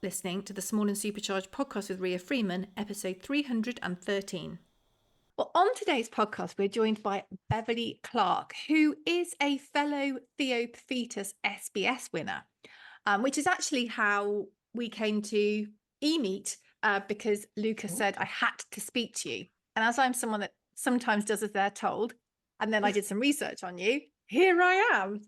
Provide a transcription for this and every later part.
listening to the Small and Supercharged podcast with Ria Freeman, episode 313. Well, on today's podcast, we're joined by Beverly Clarke, who is a fellow Theophytus SBS winner, which is actually how we came to e-meet because Lucas said I had to speak to you. And as I'm someone that sometimes does as they're told, and then I did some research on you, here I am.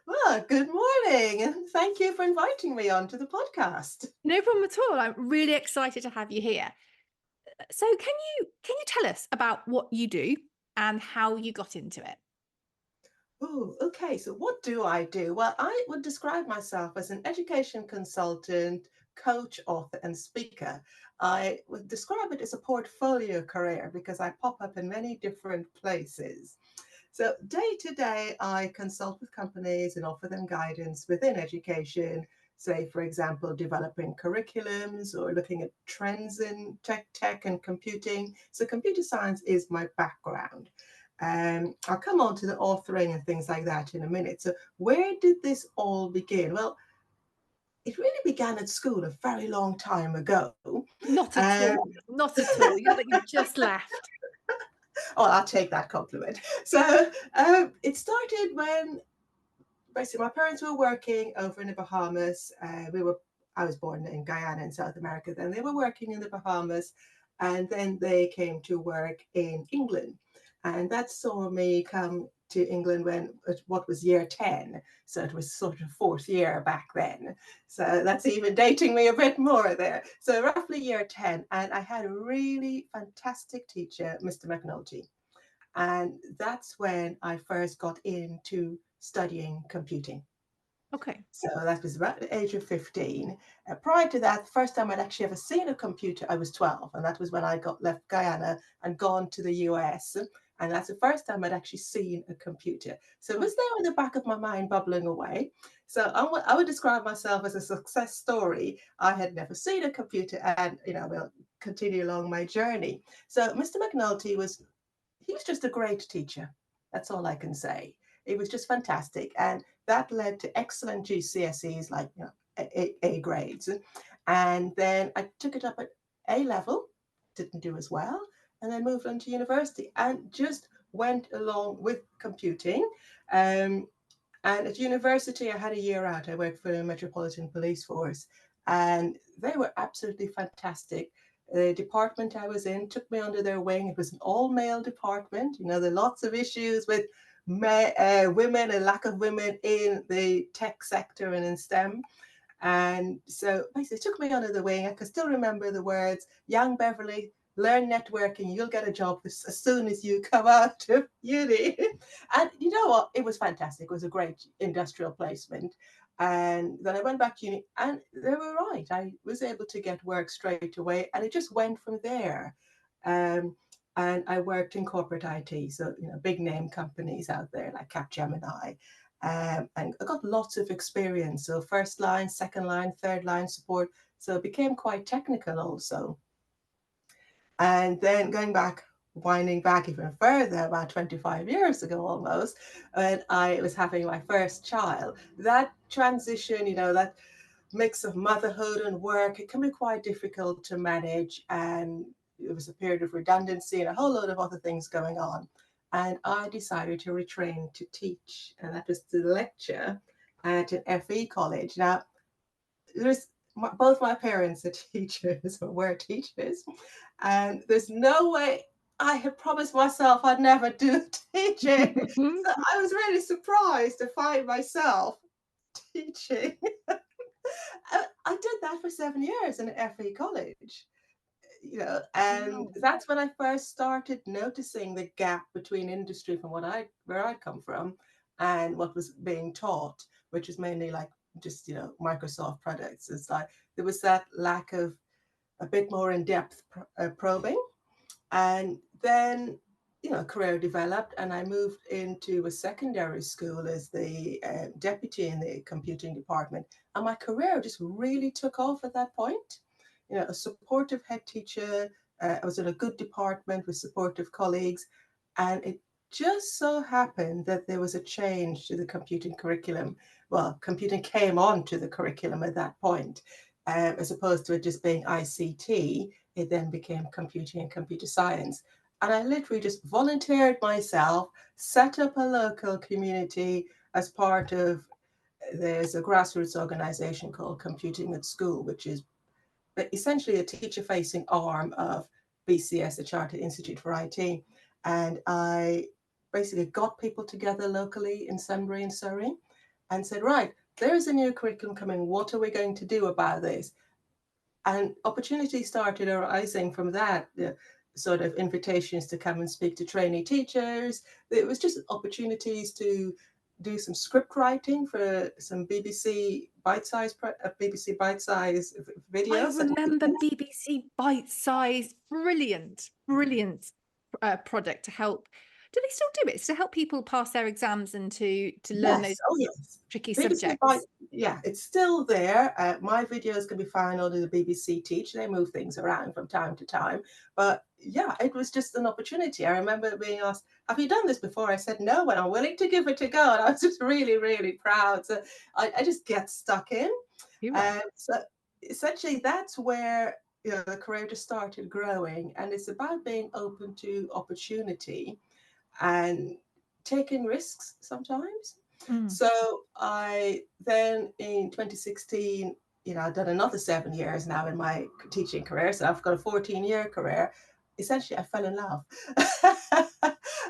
Well, good morning, and thank you for inviting me onto the podcast. No problem at all. I'm really excited to have you here. So can you tell us about what you do and how you got into it? Oh, okay. So what do I do? Well, I would describe myself as an education consultant, coach, author, and speaker. I would describe it as a portfolio career because I pop up in many different places. So day to day, I consult with companies and offer them guidance within education, say, for example, developing curriculums or looking at trends in tech and computing. So computer science is my background. I'll come on to the authoring and things like that in a minute. So where did this all begin? Well, it really began at school a very long time ago. Not at Um, all. Not at all. You're that you've just left. oh, I'll take that compliment. So it started when basically my parents were working over in the Bahamas. I was born in Guyana in South America. Then they were working in the Bahamas, and then they came to work in England, and that saw me come to England when what was year 10. So it was sort of fourth year back then. So that's even dating me a bit more there. So roughly year 10, and I had a really fantastic teacher, Mr. McNulty. And that's when I first got into studying computing. Okay. So that was about the age of 15. Prior to that, the first time I'd actually ever seen a computer, I was 12. And that was when I got left Guyana and gone to the US. And that's the first time I'd actually seen a computer. So it was there in the back of my mind, bubbling away. So I would describe myself as a success story. I had never seen a computer and, we'll continue along my journey. So Mr. McNulty he was just a great teacher. That's all I can say. It was just fantastic. And that led to excellent GCSEs, like A grades. And then I took it up at A level, didn't do as well, and then moved on to university and just went along with computing. And at university, I had a year out. I worked for the Metropolitan Police Force, and they were absolutely fantastic. The department I was in took me under their wing. It was an all-male department. There are lots of issues with women and lack of women in the tech sector and in STEM. And so basically took me under the wing. I can still remember the words, young Beverly, learn networking, you'll get a job as soon as you come out of uni. And you know what? It was fantastic. It was a great industrial placement. And then I went back to uni and they were right. I was able to get work straight away and it just went from there. And I worked in corporate IT, so big name companies out there like Capgemini, and I got lots of experience. So first line, second line, third line support. So it became quite technical also. And then winding back even further, about 25 years ago almost, when I was having my first child, that transition, that mix of motherhood and work, it can be quite difficult to manage. And it was a period of redundancy and a whole load of other things going on. And I decided to retrain to teach, and that was to lecture at an FE college. Now, both my parents are teachers or were teachers, and there's no way I had promised myself I'd never do teaching. So I was really surprised to find myself teaching. I did that for 7 years in an FE college, and Wow. that's when I first started noticing the gap between industry from where I'd come from and what was being taught, which was mainly like just Microsoft products. It's like there was that lack of a bit more in-depth probing. And then career developed and I moved into a secondary school as the deputy in the computing department, and my career just really took off at that point. A supportive head teacher. I was in a good department with supportive colleagues, and it just so happened that there was a change to the computing curriculum. Well, computing came on to the curriculum at that point. As opposed to it just being ICT, it then became computing and computer science. And I literally just volunteered myself, set up a local community as part of, there's a grassroots organization called Computing at School, which is essentially a teacher-facing arm of BCS, the Chartered Institute for IT. And I basically got people together locally in Sunbury and Surrey and said, right, there's a new curriculum coming. What are we going to do about this? And opportunities started arising from that. Sort of invitations to come and speak to trainee teachers. It was just opportunities to do some script writing for some BBC bite-size I videos. remember BBC Bite-Size, brilliant, brilliant project to help. Do they still do it? It's to help people pass their exams and to learn those Yes, oh yes. tricky BBC Bite, subjects. yeah, it's still there. My videos can be found under the BBC Teach. They move things around from time to time. But yeah, it was just an opportunity. I remember being asked, have you done this before? I said no, and I'm willing to give it a go. And I was just really, really proud. So I just get stuck in. Hero. So essentially, that's where the career just started growing. And it's about being open to opportunity and taking risks sometimes. Mm. So I then in 2016, I've done another 7 years now in my teaching career. So I've got a 14-year career. Essentially, I fell in love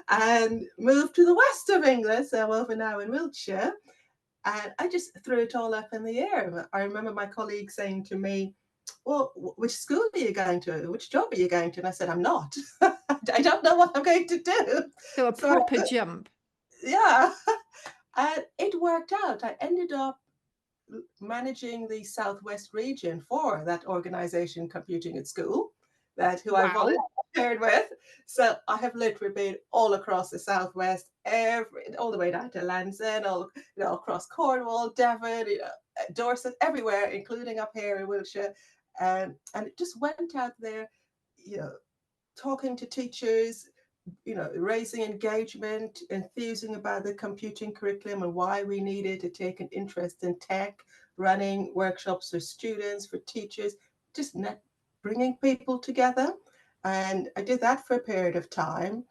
and moved to the west of England. So I'm over now in Wiltshire. And I just threw it all up in the air. I remember my colleague saying to me, well, which school are you going to? Which job are you going to? And I said, I'm not. I don't know what I'm going to do. So a So, proper jump. yeah. And it worked out. I ended up managing the Southwest region for that organization, Computing at School, that who I Wow. volunteered with. So I have literally been all across the Southwest, all the way down to Land's End, all across Cornwall, Devon, Dorset, everywhere, including up here in Wiltshire. And it just went out there, you know, talking to teachers, raising engagement, enthusing about the computing curriculum and why we needed to take an interest in tech, running workshops for students, for teachers, just bringing people together. And I did that for a period of time.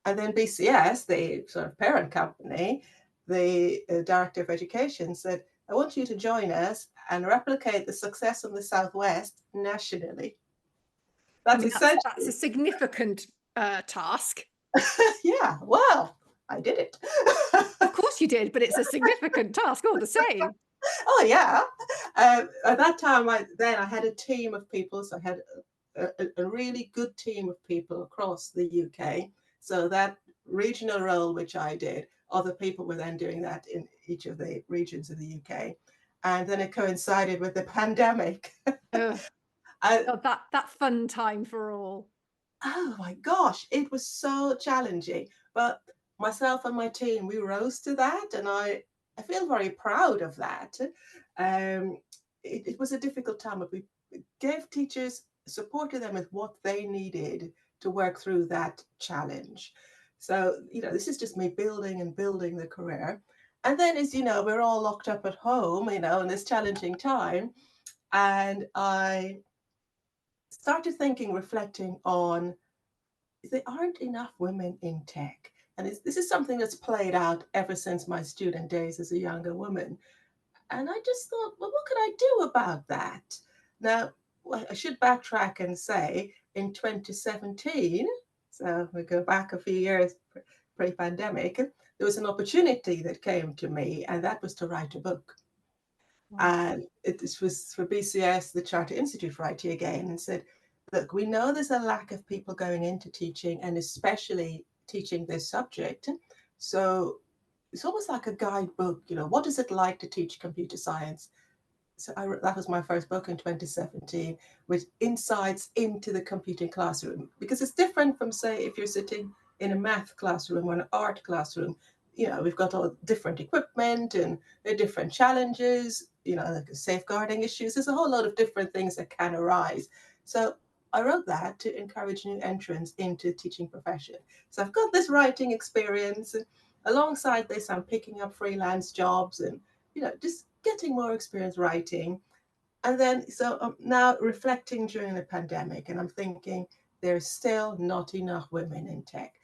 And then BCS, the sort of parent company, the director of education said, I want you to join us and replicate the success of the Southwest nationally. I That's mean, that's a essentially, significant task. yeah, well, I did it. Of course you did, but it's a significant task all the same. Oh yeah. At that time, I had a team of people. So I had a really good team of people across the UK. So that regional role, which I did, other people were then doing that in each of the regions of the UK. And then it coincided with the pandemic. Ugh. I, God, that fun time for all. oh my gosh, it was so challenging. But myself and my team, we rose to that, and I feel very proud of that. It was a difficult time, but we gave teachers, supported them with what they needed to work through that challenge. So, this is just me building and building the career. And then, as you know, we're all locked up at home, in this challenging time. And I started thinking, reflecting on there aren't enough women in tech. And this is something that's played out ever since my student days as a younger woman. And I just thought, well, what could I do about that? Now, well, I should backtrack and say in 2017, so we go back a few years pre pandemic, there was an opportunity that came to me, and that was to write a book. Wow. And this was for BCS, the Charter Institute for IT again, and said, look, we know there's a lack of people going into teaching and especially teaching this subject. So it's almost like a guidebook, what is it like to teach computer science? So that was my first book in 2017 with insights into the computing classroom, because it's different from, say, if you're sitting in a math classroom or an art classroom. We've got all different equipment and there are different challenges, like safeguarding issues. There's a whole lot of different things that can arise. So I wrote that to encourage new entrants into teaching profession. So I've got this writing experience. Alongside this, I'm picking up freelance jobs and, just getting more experience writing. And then, so I'm now reflecting during the pandemic, and I'm thinking there's still not enough women in tech.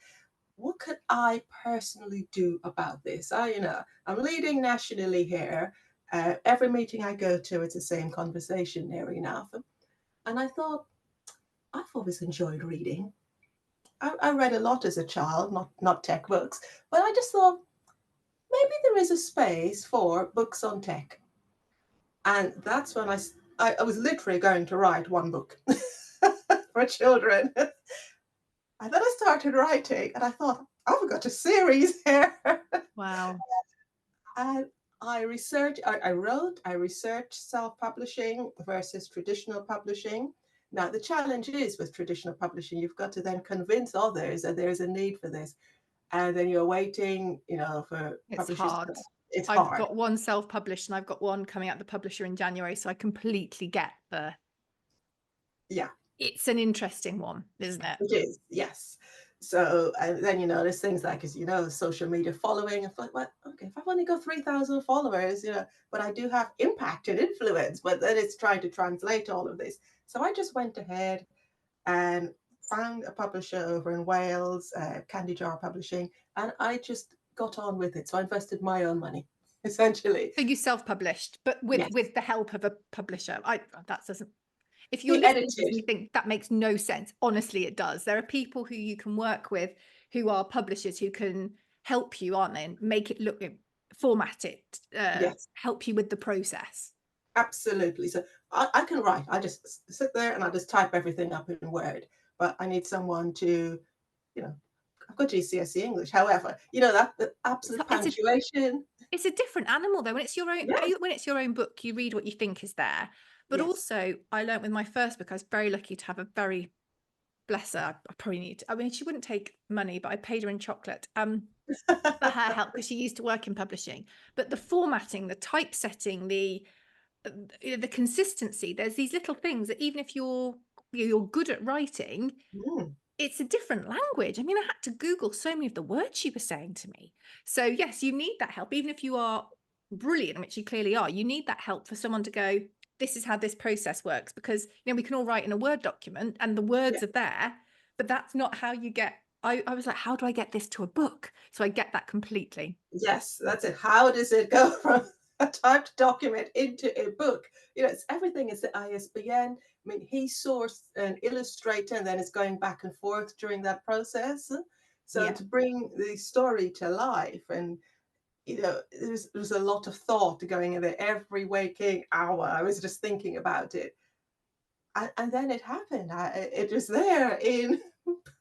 What could I personally do about this? I'm leading nationally here. Every meeting I go to, it's the same conversation near enough. And I thought, I've always enjoyed reading. I read a lot as a child, not tech books, but I just thought maybe there is a space for books on tech. And that's when I was literally going to write one book for children. And then I started writing and I thought, I've got a series here. Wow. And I researched self-publishing versus traditional publishing. Now, the challenge is with traditional publishing, you've got to then convince others that there's a need for this. And then you're waiting, for It's publishers. hard. It's I've hard. got one self-published and I've got one coming out the publisher in January. So I completely get Yeah, it's an interesting one, isn't it? it is. Yes. So and then, there's things like, social media following. I thought, well, okay, if I've only got 3,000 followers, but I do have impact and influence, but then it's trying to translate all of this. So I just went ahead and found a publisher over in Wales, Candy Jar Publishing, and I just got on with it. So I invested my own money, essentially. So you self-published, but Yes. with the help of a publisher. That doesn't. If you're He listening to this and edited. you think that makes no sense, honestly, it does. There are people who you can work with who are publishers who can help you, aren't they? And make it look, format it, Yes, help you with the process. absolutely. So I can write. I just sit there and I just type everything up in Word. But I need someone to, you know, I've got GCSE English. However, that the absolute It's a punctuation. it's a different animal though. When it's your own, Yes, when it's your own book, you read what you think is there. But yes. also, I learnt with my first book, I was very lucky to have a very, bless her. I probably need. I mean, she wouldn't take money, but I paid her in chocolate. For her help because she used to work in publishing. But the formatting, the typesetting, the consistency. There's these little things that even if you're good at writing, Mm, it's a different language. I mean, I had to Google so many of the words she was saying to me. So yes, you need that help, even if you are brilliant, which you clearly are. You need that help for someone to go, this is how this process works, because we can all write in a Word document and the words yeah. are there, but that's not how you get. I was like, how do I get this to a book? So I get that completely. Yes, that's it. How does it go from a typed document into a book? It's everything. It's the ISBN. I mean, he sourced an illustrator and then it's going back and forth during that process. So Yeah. to bring the story to life, and there's a lot of thought going in there. Every waking hour, I was just thinking about it, and then it happened. It was there in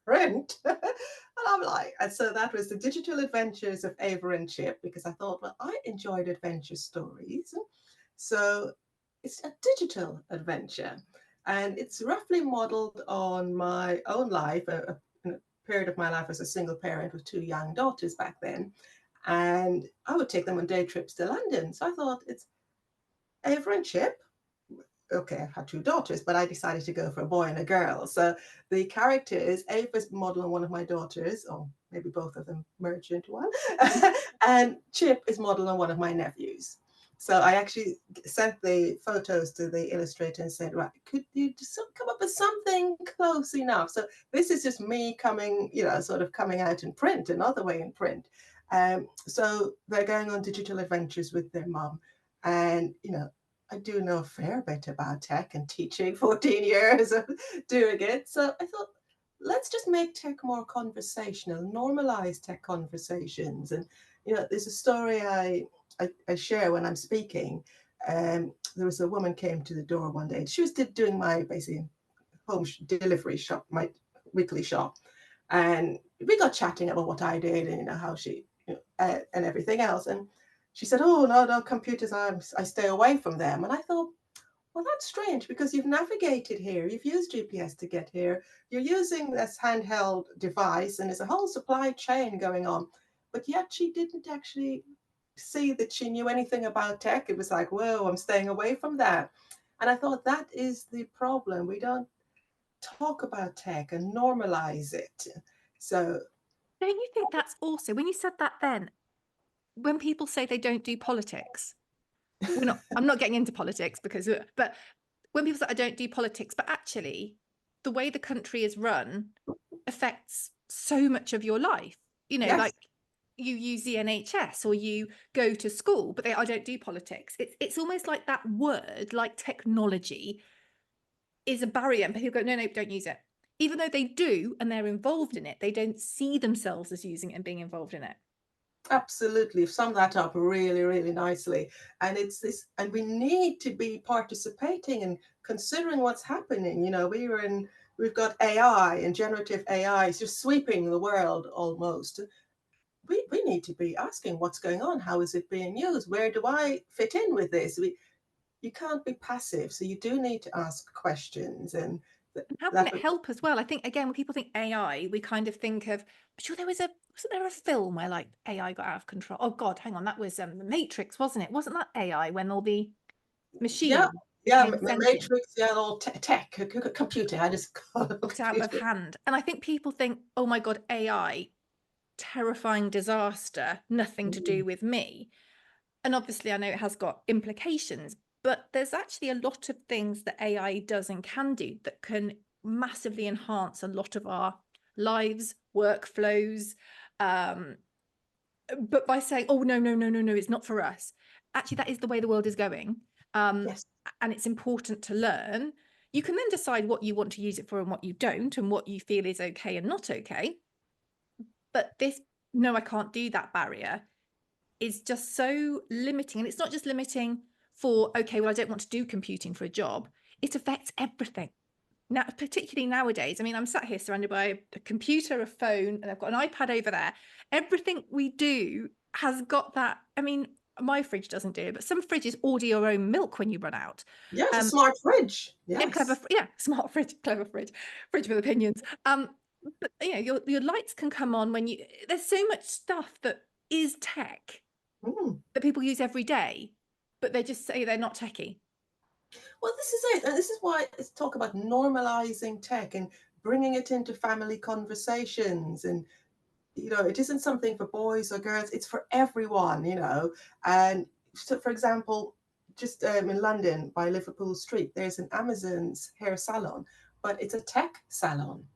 print. And I'm like, and so that was the digital adventures of Ava and Chip, because I thought, well, I enjoyed adventure stories. So it's a digital adventure. And it's roughly modeled on my own life, a period of my life as a single parent with two young daughters back then. And I would take them on day trips to London. So I thought it's Ava and Chip. Okay, I had two daughters, but I decided to go for a boy and a girl. So the characters, Ava's modeled on one of my daughters, or maybe both of them merged into one, and Chip is modeled on one of my nephews. So I actually sent the photos to the illustrator and said, right, could you just come up with something close enough? So this is just me coming, sort of coming out in print, another way in print. So they're going on digital adventures with their mum. And, I do know a fair bit about tech and teaching, 14 years of doing it. So I thought, let's just make tech more conversational, normalize tech conversations. And, there's a story I share when I'm speaking. There was a woman came to the door one day. She was doing my basically home delivery shop, my weekly shop. And we got chatting about what I did and, how she, and everything else. And she said, oh, no, computers, I stay away from them. And I thought, well, that's strange because you've navigated here, you've used GPS to get here, you're using this handheld device, and there's a whole supply chain going on. But yet she didn't actually see that she knew anything about tech. It was like, whoa, I'm staying away from that. And I thought that is the problem. We don't talk about tech and normalize it. So Don't you think that's also, when you said that then, when people say they don't do politics, I'm not getting into politics because, but when people say I don't do politics, but actually the way the country is run affects so much of your life. yes, Like you use the NHS or you go to school, but I don't do politics. It's almost like that word, like technology, is a barrier, and people go, no, don't use it. Even though they do and they're involved in it, they don't see themselves as using it and being involved in it. absolutely. You've summed that up really, really nicely. And it's this, and we need to be participating and considering what's happening. We've got AI and generative AI is just sweeping the world almost. We need to be asking what's going on. How is it being used? Where do I fit in with this? You can't be passive. So you do need to ask questions and And how can that it help as well? I think, again, when people think AI, we kind of think of, I'm sure wasn't there a film where like AI got out of control? Oh God, hang on, that was the Matrix, wasn't it? Wasn't that AI when all the yeah, machines yeah, became sentient? matrix, yeah, all tech, computer. I just call it Got out of computer. hand. And I think people think, oh my God, AI, terrifying disaster, nothing to Mm, do with me. And obviously, I know it has got implications, but there's actually a lot of things that AI does and can do that can massively enhance a lot of our lives, workflows. Um, but by saying, oh, no, no, no, no, no, it's not for us. Actually, that is the way the world is going. yes, And it's important to learn. You can then decide what you want to use it for and what you don't, and what you feel is okay and not okay. But this, no, I can't do that barrier is just so limiting. And it's not just limiting for, okay, well, I don't want to do computing for a job. It affects everything. Now, particularly nowadays, I mean, I'm sat here surrounded by a computer, a phone, and I've got an iPad over there. Everything we do has got that. I mean, my fridge doesn't do it, but some fridges order your own milk when you run out. yes, a Um, smart fridge. yeah, clever, Yes. yeah, smart fridge, clever fridge with opinions. But your lights can come on when you. There's so much stuff that is tech Mm. that people use every day, but they just say they're not techie. Well, this is it. And this is why it's talk about normalizing tech and bringing it into family conversations. And, it isn't something for boys or girls, it's for everyone. And so, for example, just in London by Liverpool Street, there's an Amazon's hair salon, but it's a tech salon. Oh,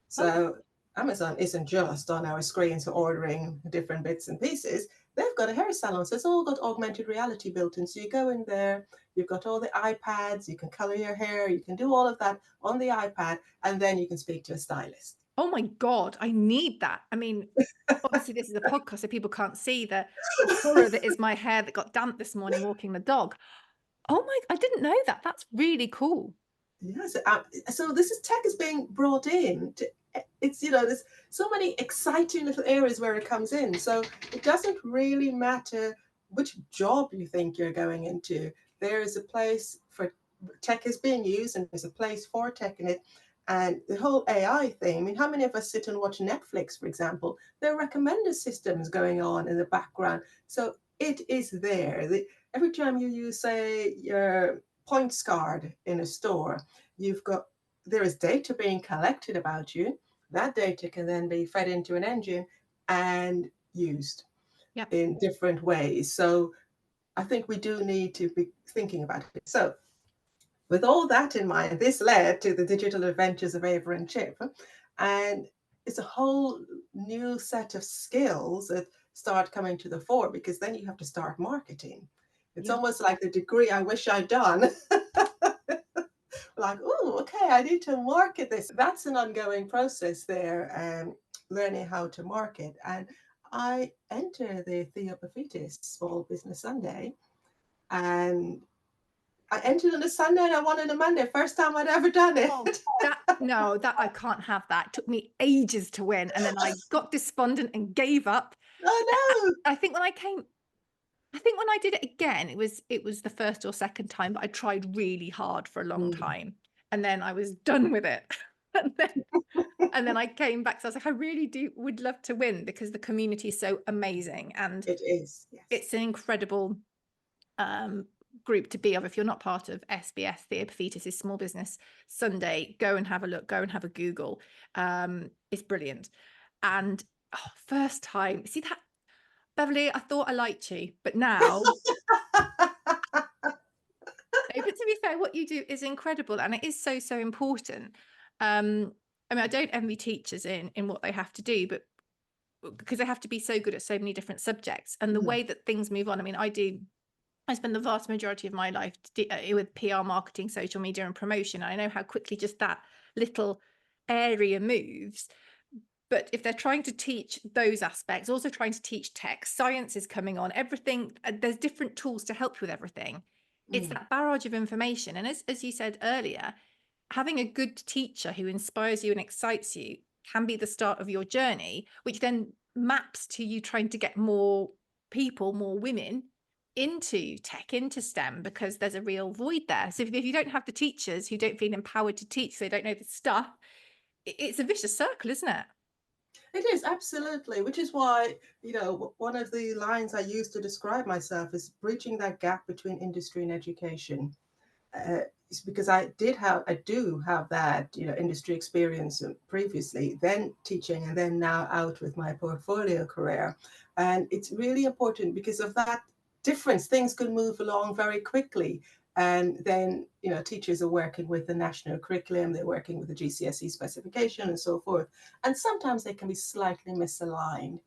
So Amazon isn't just on our screens for ordering different bits and pieces. They've got a hair salon, so it's all got augmented reality built in. So you go in there, you've got all the iPads, you can color your hair, you can do all of that on the iPad, and then you can speak to a stylist. oh my God, I need that. I mean, obviously this is a podcast, so people can't see the horror that is my hair that got damp this morning walking the dog. Oh my, I didn't know that. That's really cool. Yes, so this is tech is being brought in. There's so many exciting little areas where it comes in. So it doesn't really matter which job you think you're going into. There is a place for tech is being used, and there's a place for tech in it. And the whole AI thing. I mean, how many of us sit and watch Netflix, for example? There are recommender systems going on in the background. So it is there. Every time you use, say, your points card in a store, you've got there is data being collected about you. That data can then be fed into an engine and used Yep. in different ways. So I think we do need to be thinking about it. So with all that in mind, this led to the digital adventures of Ava and Chip. And it's a whole new set of skills that start coming to the fore, because then you have to start marketing. It's Yep. almost like the degree I wish I'd done. Like, oh, okay, I need to market this. That's an ongoing process there, learning how to market. And I enter the Theopophitis Small Business Sunday, and I entered on a Sunday and I won on a Monday. First time I'd ever done it. Oh, that I can't have that. It took me ages to win, and then I got despondent and gave up. Oh I think when I did it again, it was the first or second time, but I tried really hard for a long no. time, and then I was done with it. And then I came back, so I was like, I really would love to win, because the community is so amazing, and It is, yes. it's an incredible group to be of. If you're not part of SBS, Theopathitis is Small Business Sunday, go and have a look, go and have a Google. It's brilliant. And first time, see that, Beverly, I thought I liked you, but now, no, but to be fair, what you do is incredible, and it is so, so important. I mean, I don't envy teachers in what they have to do, but because they have to be so good at so many different subjects, and the way that things move on. I mean, I spend the vast majority of my life with PR, marketing, social media, and promotion. I know how quickly just that little area moves. But if they're trying to teach those aspects, also trying to teach tech, science is coming on, everything, there's different tools to help you with everything. It's that barrage of information. And as you said earlier, having a good teacher who inspires you and excites you can be the start of your journey, which then maps to you trying to get more people, more women into tech, into STEM, because there's a real void there. So if you don't have the teachers who don't feel empowered to teach, so they don't know the stuff, it's a vicious circle, isn't it? It is, absolutely, which is why, one of the lines I use to describe myself is bridging that gap between industry and education. It's because I do have that, industry experience previously, then teaching, and then now out with my portfolio career. And it's really important because of that difference. Things can move along very quickly. And then, teachers are working with the national curriculum, they're working with the GCSE specification and so forth. And sometimes they can be slightly misaligned.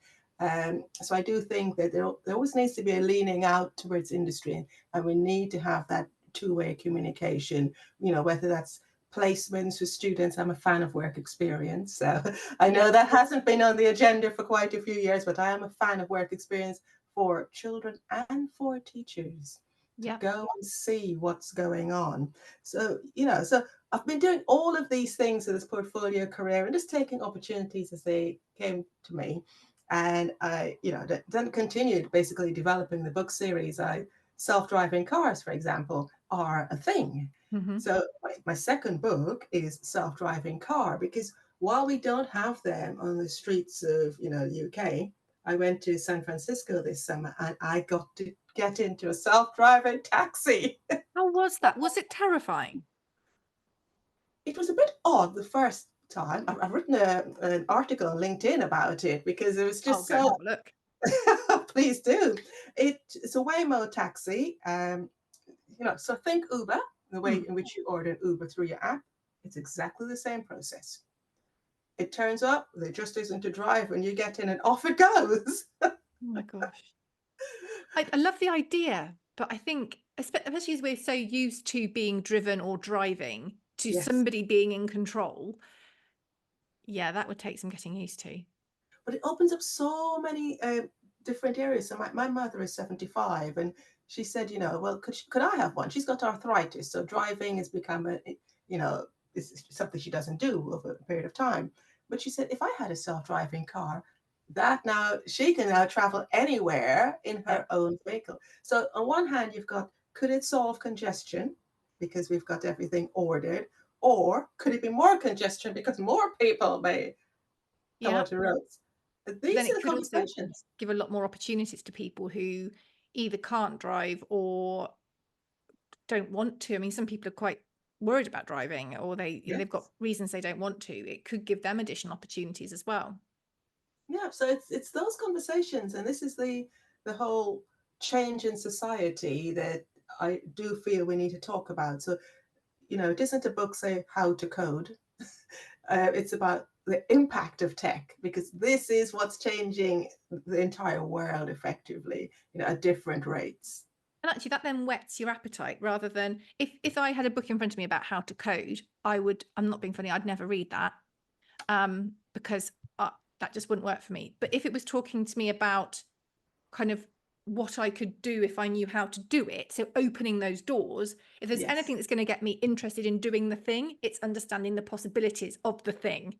So I do think that there always needs to be a leaning out towards industry, and we need to have that two-way communication, whether that's placements for students. I'm a fan of work experience. So I know that hasn't been on the agenda for quite a few years, but I am a fan of work experience for children and for teachers to go and see what's going on. So, so I've been doing all of these things in this portfolio career and just taking opportunities as they came to me. And I, then continued basically developing the book series. Self-driving cars, for example, are a thing. So my second book is self-driving car, because while we don't have them on the streets of, UK, I went to San Francisco this summer and I got to get into a self-driving taxi. How was that? Was it terrifying? It was a bit odd the first time. I've written an article on LinkedIn about it because it was just Go and have a look. Please do. It's a Waymo taxi. So think Uber, the way in which you order an Uber through your app. It's exactly the same process. It turns up, there just isn't a driver, and you get in and off it goes. Oh my gosh. I love the idea, but I think, especially as we're so used to being driven or driving to somebody being in control, that would take some getting used to. But it opens up so many different areas. So my mother is 75, and she said, well, could I have one? She's got arthritis, so driving has become it's something she doesn't do over a period of time. But she said, if I had a self-driving car, she can now travel anywhere in her own vehicle. So on one hand, you've got, could it solve congestion because we've got everything ordered, or could it be more congestion because more people may come onto roads? These then are it the could also conversations. give a lot more opportunities to people who either can't drive or don't want to. I mean, some people are quite worried about driving, or they've got reasons they don't want to. It could give them additional opportunities as well. Yeah, so it's those conversations, and this is the whole change in society that I do feel we need to talk about. So, it isn't a book say how to code. It's about the impact of tech, because this is what's changing the entire world effectively, at different rates. And actually, that then whets your appetite, rather than if I had a book in front of me about how to code, I'm not being funny, I'd never read that, because that just wouldn't work for me. But if it was talking to me about kind of what I could do if I knew how to do it, so opening those doors, if there's anything that's going to get me interested in doing the thing, it's understanding the possibilities of the thing,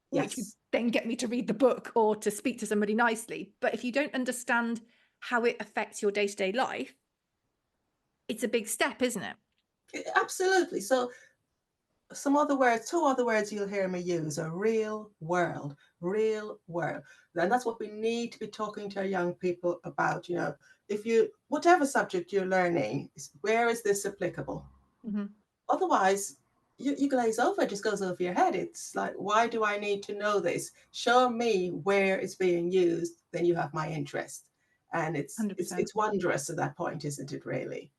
which would then get me to read the book or to speak to somebody nicely. But if you don't understand how it affects your day-to-day life, it's a big step, isn't it? Absolutely. So two other words you'll hear me use are real world. And that's what we need to be talking to our young people about, if you, whatever subject you're learning, where is this applicable? Hmm. Otherwise, you glaze over, it just goes over your head. It's like, why do I need to know this? Show me where it's being used, then you have my interest. And it's 100%. it's wondrous at that point, isn't it, really?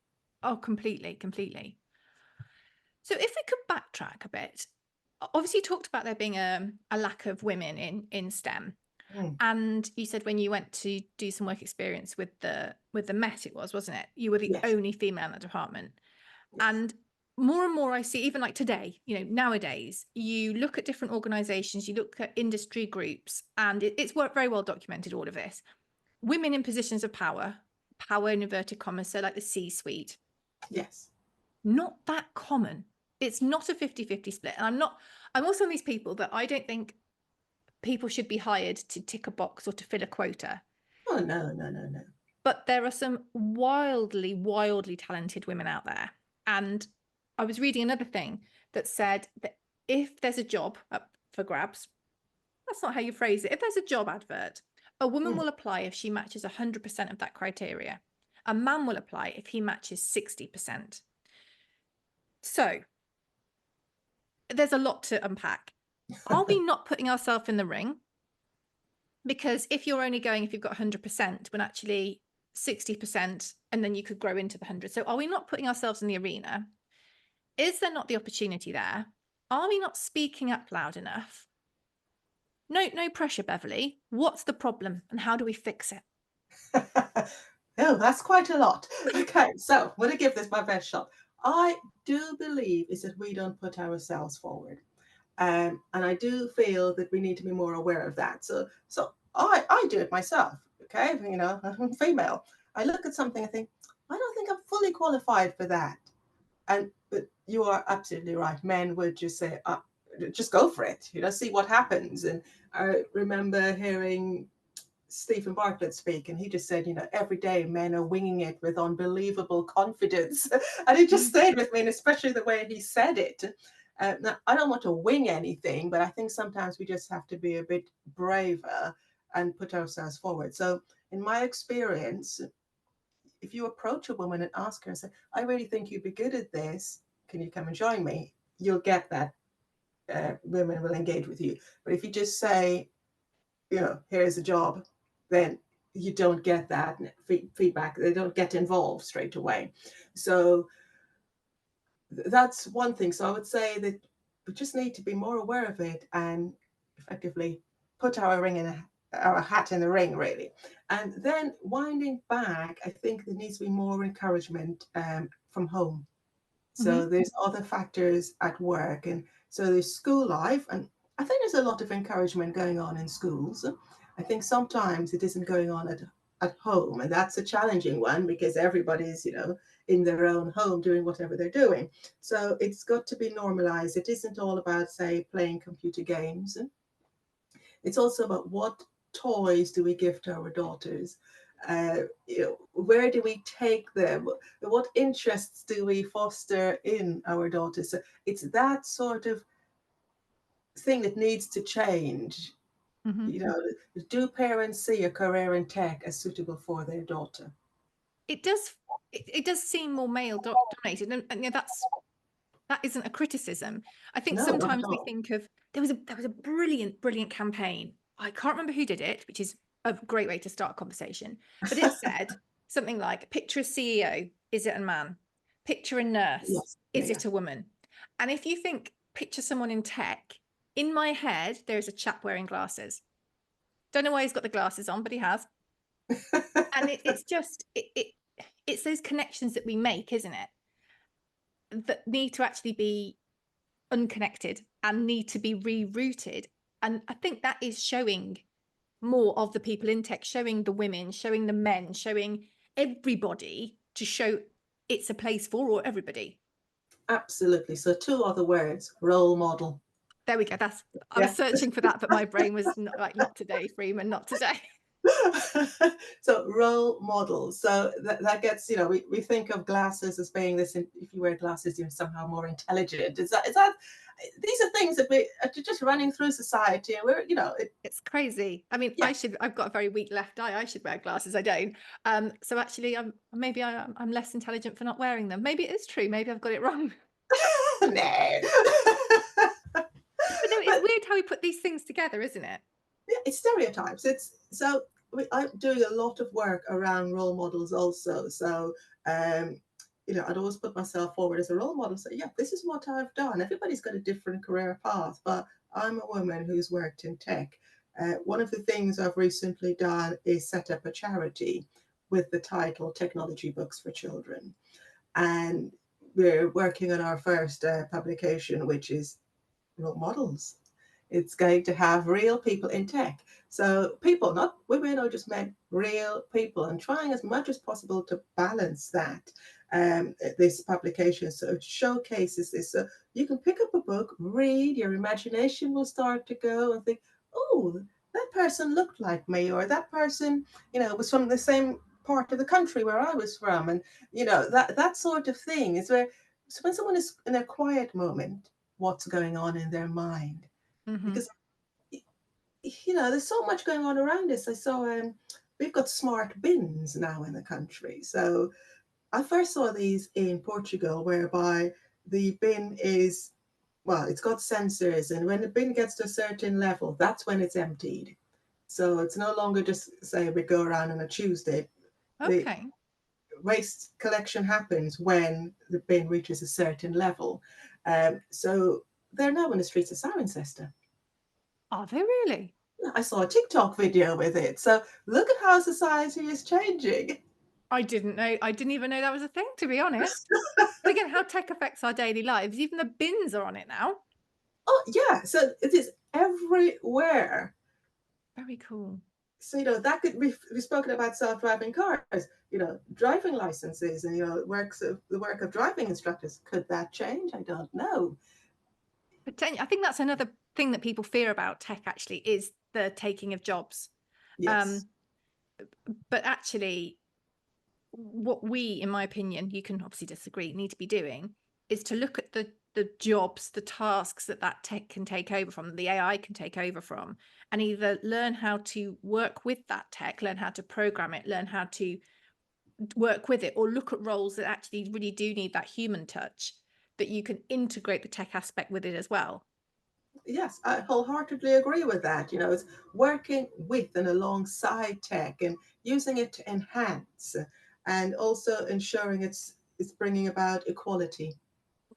Oh, completely, completely. So if we could backtrack a bit, obviously you talked about there being a lack of women in STEM. Mm, And you said when you went to do some work experience with the Met, it was, wasn't it? You were the yes, only female in the department. yes, And more and more I see, even like today, nowadays, you look at different organizations, you look at industry groups, and it's very well documented, all of this. Women in positions of power in inverted commas, so like the C-suite, yes. not that common. It's not a 50-50 split. And I'm also one of these people that I don't think people should be hired to tick a box or to fill a quota. Oh, no, no, no, no. But there are some wildly, wildly talented women out there. And I was reading another thing that said that if there's a job up for grabs, that's not how you phrase it. If there's a job advert, a woman Mm. will apply if she matches 100% of that criteria. A man will apply if he matches 60%. So there's a lot to unpack. Are we not putting ourselves in the ring? Because if you're only going, if you've got 100%, when actually 60%, and then you could grow into the 100. So are we not putting ourselves in the arena? Is there not the opportunity there? Are we not speaking up loud enough? No pressure, Beverly. What's the problem and how do we fix it? Oh, that's quite a lot. Okay, so I'm going to give this my best shot. I do believe is that we don't put ourselves forward. And I do feel that we need to be more aware of that. So I do it myself. Okay, I'm female. I look at something, I think, I don't think I'm fully qualified for that. And but you are absolutely right. Men would just say, just go for it. See what happens. And I remember hearing Stephen Bartlett speak, and he just said, every day men are winging it with unbelievable confidence. And it just stayed with me, and especially the way he said it. Now, I don't want to wing anything, but I think sometimes we just have to be a bit braver and put ourselves forward. So, in my experience, if you approach a woman and ask her and say, I really think you'd be good at this, can you come and join me? You'll get that. Women will engage with you. But if you just say, here's a job, then you don't get that feedback. They don't get involved straight away. So that's one thing. So I would say that we just need to be more aware of it and effectively put our hat in the ring, really. And then winding back, I think there needs to be more encouragement from home. So Mm-hmm. there's other factors at work, and so there's school life, and I think there's a lot of encouragement going on in schools. I think sometimes it isn't going on at home, and that's a challenging one because everybody's in their own home doing whatever they're doing. So it's got to be normalized. It isn't all about, say, playing computer games. It's also about what toys do we give to our daughters. Where do we take them? What interests do we foster in our daughters? So it's that sort of thing that needs to change. Mm-hmm. Do parents see a career in tech as suitable for their daughter? It does. It does seem more male dominated, and that isn't a criticism. I think No, not at sometimes we all. think of there was a brilliant campaign. I can't remember who did it, which is a great way to start a conversation. But it said something like, "Picture a CEO, is it a man? Picture a nurse, Yes, yeah, is yeah. it a woman?" And if you think, picture someone in tech, in my head there is a chap wearing glasses. Don't know why he's got the glasses on, but he has. And it's those connections that we make, isn't it? That need to actually be unconnected and need to be rerouted. And I think that is showing more of the people in tech, showing the women, showing the men, showing everybody to show it's a place for or everybody. Absolutely. So two other words: role model. There we go. I was Yeah. searching for that, but my brain was not today, Freeman, not today. So role models. So that gets, we think of glasses as being this, if you wear glasses, you're somehow more intelligent. Is that These are things that we are just running through society, and we're, It's crazy. I mean, yeah. I've got a very weak left eye. I should wear glasses. I don't. So actually, I'm less intelligent for not wearing them. Maybe it is true. Maybe I've got it wrong. No. But no, it's But weird how we put these things together, isn't it? yeah, it's stereotypes. It's so I'm doing a lot of work around role models also. So um, I'd always put myself forward as a role model. Say, yeah, this is what I've done. Everybody's got a different career path, but I'm a woman who's worked in tech. One of the things I've recently done is set up a charity with the title Technology Books for Children, and we're working on our first publication, which is role models. It's going to have real people in tech. So people, not women or just men, real people, and trying as much as possible to balance that. This publication so it showcases this. So you can pick up a book, read, your imagination will start to go and think, oh, that person looked like me, or that person, was from the same part of the country where I was from. And, that sort of thing is where, so when someone is in a quiet moment, what's going on in their mind, Hmm. because there's so much going on around us. I saw we've got smart bins now in the country. So I first saw these in Portugal, whereby the bin is, well, it's got sensors, and when the bin gets to a certain level, that's when it's emptied. So it's no longer just say we go around on a Tuesday. The Okay. waste collection happens when the bin reaches a certain level. So they're now in the streets of Cirencester. Are they really? I saw a TikTok video with it. So look at how society is changing. I didn't know. I didn't even know that was a thing, to be honest. But again, how tech affects our daily lives. Even the bins are on it now. Oh, yeah. So it is everywhere. Very cool. So, that could be, we've spoken about self-driving cars, driving licenses and, the work of driving instructors. Could that change? I don't know. I think that's another thing that people fear about tech actually is the taking of jobs. Yes. Um, but actually, what we, in my opinion, you can obviously disagree, need to be doing is to look at the jobs, the tasks that tech can take over from, the AI can take over from, and either learn how to work with that tech, learn how to program it, learn how to work with it, or look at roles that actually really do need that human touch, that you can integrate the tech aspect with it as well. Yes, I wholeheartedly agree with that. It's working with and alongside tech and using it to enhance, and also ensuring it's bringing about equality.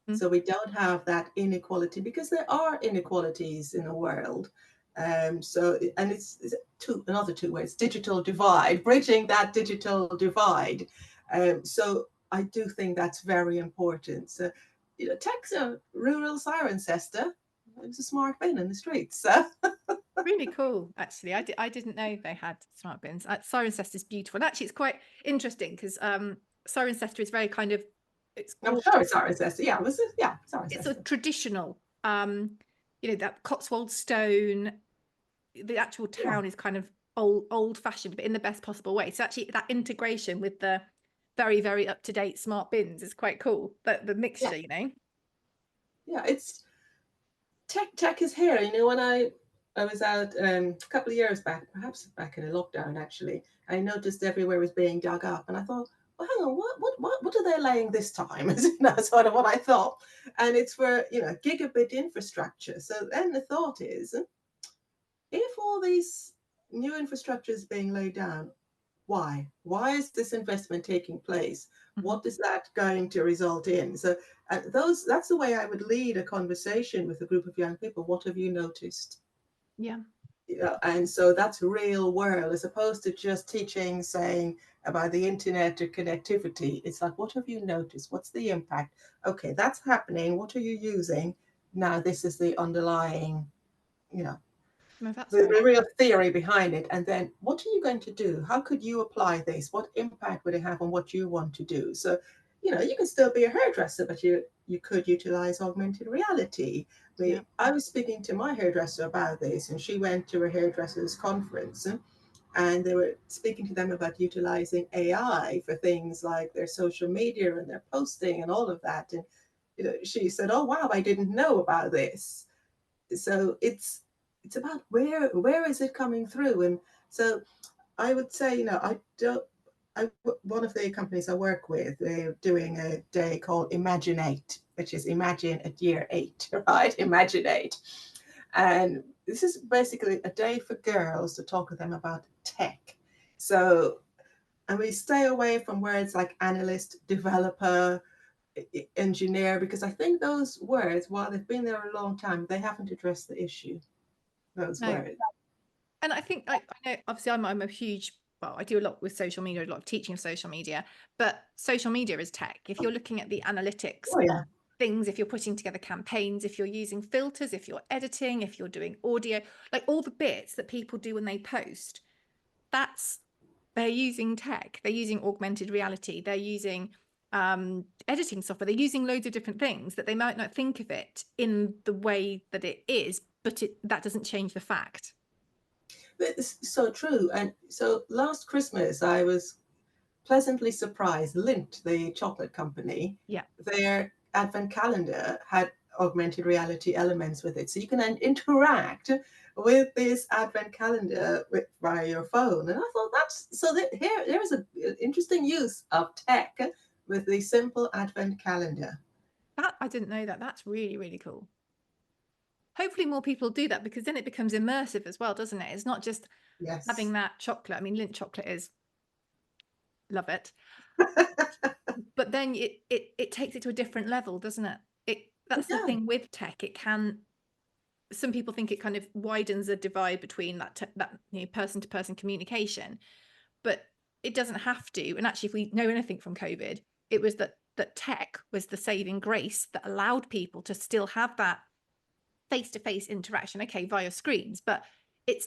Mhm. So we don't have that inequality, because there are inequalities in the world. And it's another two words: digital divide, bridging that digital divide. So I do think that's very important. So, tech's a rural Cirencester. It's a smart bin in the streets. So Really cool, actually. I didn't know they had smart bins. Cirencester is beautiful. And actually, it's quite interesting because Cirencester is very kind of it's I'm all sure it's Cirencester. Yeah, it's sort of Cirencester. traditional. That Cotswold stone. The actual Yeah, town is kind of old fashioned, but in the best possible way. So actually, that integration with the very very up to date smart bins is quite cool. The yeah, mixture. yeah. It's tech is here. When I was out a couple of years back, perhaps back in a lockdown actually, I noticed everywhere was being dug up, and I thought, well, hang on, what are they laying this time? Sort of what I thought, and it's for gigabit infrastructure. So then the thought is, if all these new infrastructure is being laid down, why? Why is this investment taking place? Mhm. What is that going to result in? So that's the way I would lead a conversation with a group of young people. What have you noticed? Yeah. And so that's real world, as opposed to just teaching, saying about the internet or connectivity. It's like, what have you noticed? What's the impact? Okay, that's happening. What are you using? Now, this is the underlying, you know, No, that's the, very the real theory behind it. And then what are you going to do? How could you apply this? What impact would it have on what you want to do? So, you can still be a hairdresser, but you could utilize augmented reality. yeah. I was speaking to my hairdresser about this, and she went to a hairdressers conference, and they were speaking to them about utilizing AI for things like their social media and their posting and all of that. And she said, "Oh wow, I didn't know about this." So it's about where is it coming through, and so I would say, I don't. One of the companies I work with, they're doing a day called Imaginate, which is imagine at year 8, right? Imaginate. And this is basically a day for girls to talk to them about tech. So, and we stay away from words like analyst, developer, engineer, because I think those words, while they've been there a long time, they haven't addressed the issue, those No. words. And I think I know, obviously, I'm a huge, well, I do a lot with social media, a lot of teaching of social media, but social media is tech. If you're looking at the analytics Oh, yeah. of things, if you're putting together campaigns, if you're using filters, if you're editing, if you're doing audio, like all the bits that people do when they post, that's, they're using tech, they're using augmented reality, they're using editing software, they're using loads of different things that they might not think of it in the way that it is, but that doesn't change the fact. It's so true. And so last Christmas, I was pleasantly surprised. Lindt, the chocolate company, Yeah. their advent calendar had augmented reality elements with it. So you can interact with this advent calendar via your phone. And I thought there's an interesting use of tech with the simple advent calendar. That, I didn't know that. That's really, really cool. Hopefully more people do that, because then it becomes immersive as well, doesn't it? It's not just having Yes. that chocolate. I mean, Lindt chocolate is, love it. But then it takes it to a different level, doesn't it? That's the Yeah. thing with tech. It can, some people think it kind of widens the divide between that person to person communication, but it doesn't have to. And actually, if we know anything from COVID, it was that tech was the saving grace that allowed people to still have that face-to-face interaction, okay, via screens, but it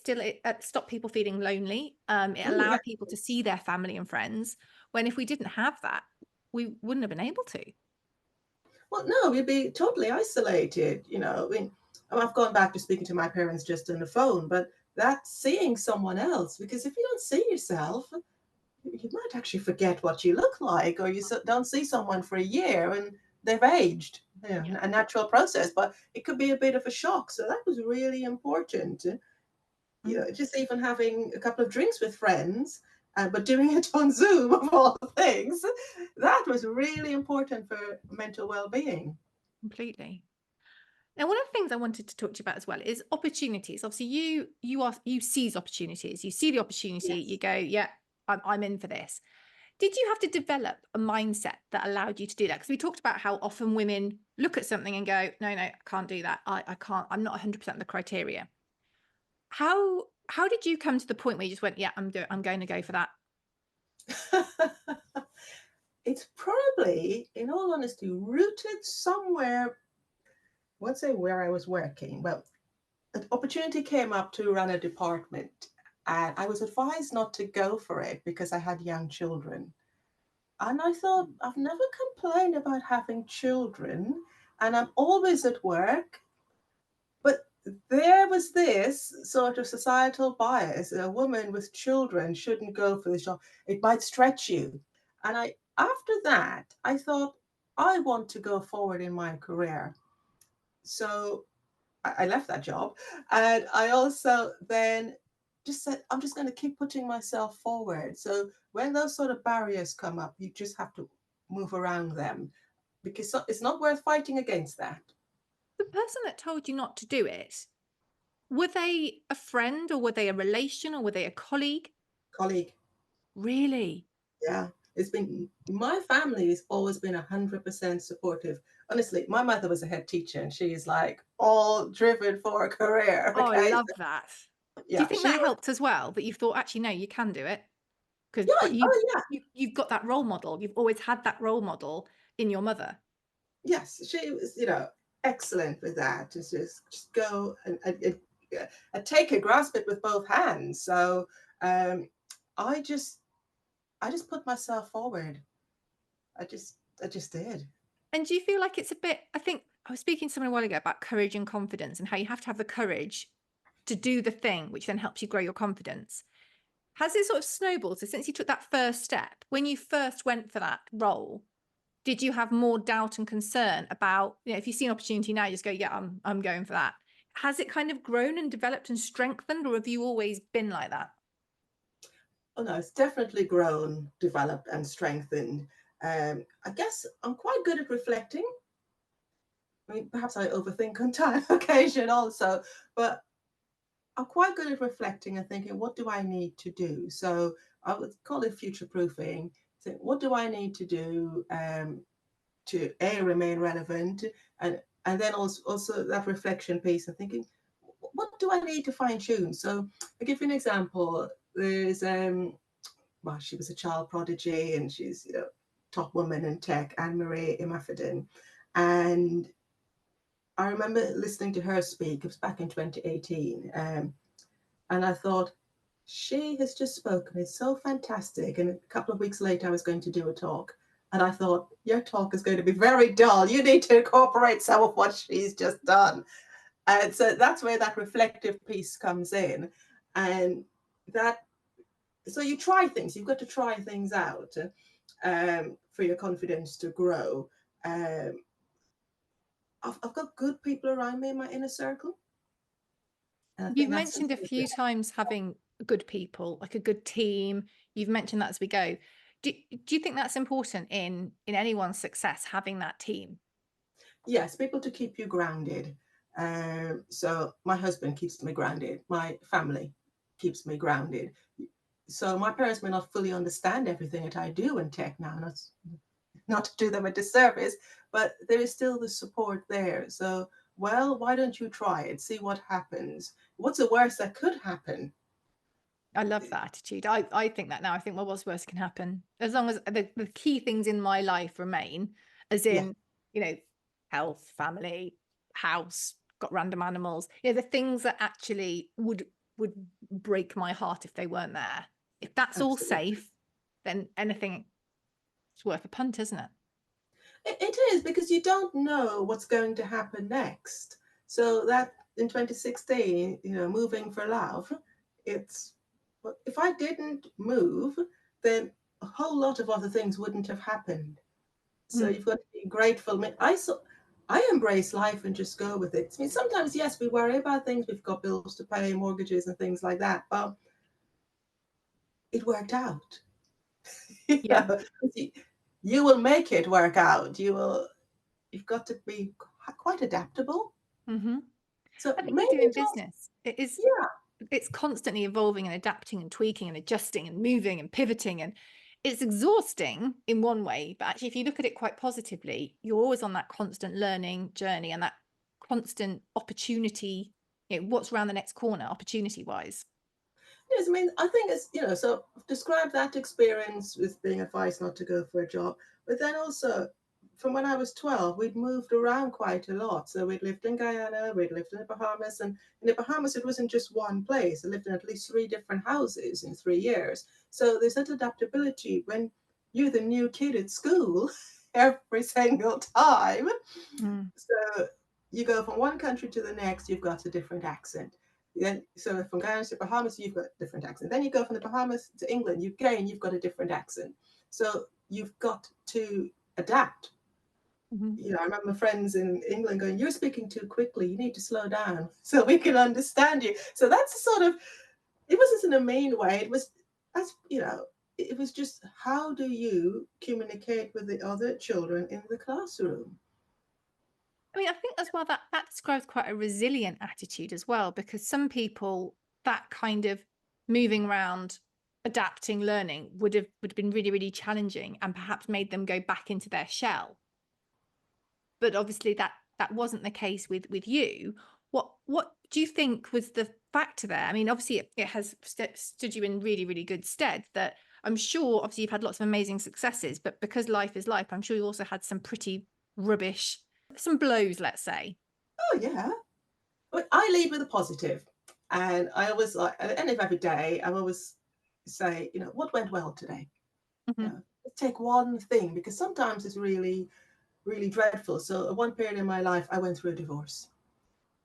stopped people feeling lonely. It Mm, yeah. allowed people to see their family and friends, when if we didn't have that, we wouldn't have been able to. Well, no, we'd be totally isolated. I mean, I've gone back to speaking to my parents just on the phone, but that's seeing someone else. Because if you don't see yourself, you might actually forget what you look like, or you don't see someone for a year and they've aged. Yeah. A natural process, but it could be a bit of a shock. So that was really important. Just even having a couple of drinks with friends, but doing it on Zoom of all things, that was really important for mental well-being. Completely. Now, one of the things I wanted to talk to you about as well is opportunities. Obviously, you seize opportunities. You see the opportunity, you Yes. go, yeah, I'm in for this. Did you have to develop a mindset that allowed you to do that? Because we talked about how often women look at something and go, no, I can't do that. I can't. I'm not 100% the criteria. How did you come to the point where you just went, yeah, I'm going to go for that? It's probably, in all honesty, rooted somewhere. I won't say where I was working. Well, an opportunity came up to run a department, and I was advised not to go for it because I had young children. And I thought, I've never complained about having children, and I'm always at work. But there was this sort of societal bias. A woman with children shouldn't go for this job. It might stretch you. And after that, I thought, I want to go forward in my career. So I left that job. And I also then just said, I'm just going to keep putting myself forward. So when those sort of barriers come up, you just have to move around them, because it's not worth fighting against that. The person that told you not to do it, were they a friend, or were they a relation, or were they a colleague? Colleague. Really? Yeah, it's been my family has always been 100% supportive. Honestly, my mother was a head teacher, and she is like all driven for a career. Oh, I Okay, love that. Do you yeah, think she that was. helped as well? That you thought, actually, no, you can do it? Because Yeah, oh yeah, you've got that role model. You've always had that role model in your mother. yes, she was. Excellent with that. Just go and take it, grasp it with both hands. So um, I just I just put myself forward. I just did. And do you feel like it's a bit, I think I was speaking to someone a while ago about courage and confidence, and how you have to have the courage to do the thing, which then helps you grow your confidence. Has it sort of snowballed? So since you took that first step, when you first went for that role, did you have more doubt and concern about, if you see an opportunity now, you just go, yeah, I'm going for that. Has it kind of grown and developed and strengthened, or have you always been like that? Oh no, it's definitely grown, developed, and strengthened. I guess I'm quite good at reflecting. I mean, perhaps I overthink on time occasion also, but I'm quite good at reflecting and thinking, what do I need to do? So I would call it future proofing. So what do I need to do to A, remain relevant, and then also that reflection piece and thinking, what do I need to fine tune? So I'll give you an example. There's well, she was a child prodigy and she's top woman in tech, Anne Marie Imafidin, and I remember listening to her speak. It was back in 2018, and I thought, she has just spoken. It's so fantastic. And a couple of weeks later, I was going to do a talk. And I thought, your talk is going to be very dull. You need to incorporate some of what she's just done. And so that's where that reflective piece comes in. And that, so you try things. You've got to try things out for your confidence to grow. Um, I've got good people around me in my inner circle. And I You've think that's mentioned a few times having good people, like a good team. You've mentioned that as we go. Do you think that's important in anyone's success, having that team? yes, people to keep you grounded. So my husband keeps me grounded. My family keeps me grounded. So my parents may not fully understand everything that I do in tech now, not to do them a disservice, but there is still the support there. So, well, why don't you try it? See what happens. What's the worst that could happen? I love that attitude. I think that now. I think, well, what's worse can happen? As long as the key things in my life remain, as Yeah, in, you know, health, family, house, got random animals, the things that actually would break my heart if they weren't there. If that's all absolutely. safe, then anything is worth a punt, isn't it? It is because you don't know what's going to happen next. So that in 2016, moving for love, it's if I didn't move, then a whole lot of other things wouldn't have happened. So Mm. you've got to be grateful. I embrace life and just go with it. I mean, sometimes yes, we worry about things. We've got bills to pay, mortgages, and things like that. But it worked out. you Yeah. know, you will make it work out. You've got to be quite adaptable. Hmm. So I think maybe we do in just, business. yeah, It's constantly evolving and adapting and tweaking and adjusting and moving and pivoting, and it's exhausting in one way, but actually if you look at it quite positively, you're always on that constant learning journey and that constant opportunity, what's around the next corner opportunity wise. yes, I mean, I think it's, so describe that experience with being advised not to go for a job. But then also, from when I was 12, we'd moved around quite a lot. So we'd lived in Guyana, we'd lived in the Bahamas. And in the Bahamas, it wasn't just one place. I lived in at least 3 different houses in 3 years. So there's that adaptability when you're the new kid at school every single time. Mm. So you go from one country to the next, you've got a different accent. Then, so from Guyana to Bahamas, you've got a different accent. Then you go from the Bahamas to England, again, you've got a different accent. So you've got to adapt. Mhm. I remember friends in England going, "You're speaking too quickly. You need to slow down so we can understand you." So that's sort of, it wasn't in a mean way. It was just, how do you communicate with the other children in the classroom? I mean, I think as well that describes quite a resilient attitude as well, because some people, that kind of moving around, adapting, learning would have been really, really challenging and perhaps made them go back into their shell. But obviously that wasn't the case with you. What do you think was the factor there? I mean, obviously it has stood you in really, really good stead. That I'm sure, obviously you've had lots of amazing successes, but because life is life, I'm sure you also had some pretty rubbish, some blows, let's say. Oh, yeah. But I lead with a positive, and I always, like, at the end of every day, I always say, what went well today? Mhm. Let's take one thing, because sometimes it's really, really dreadful. So at one period in my life, I went through a divorce.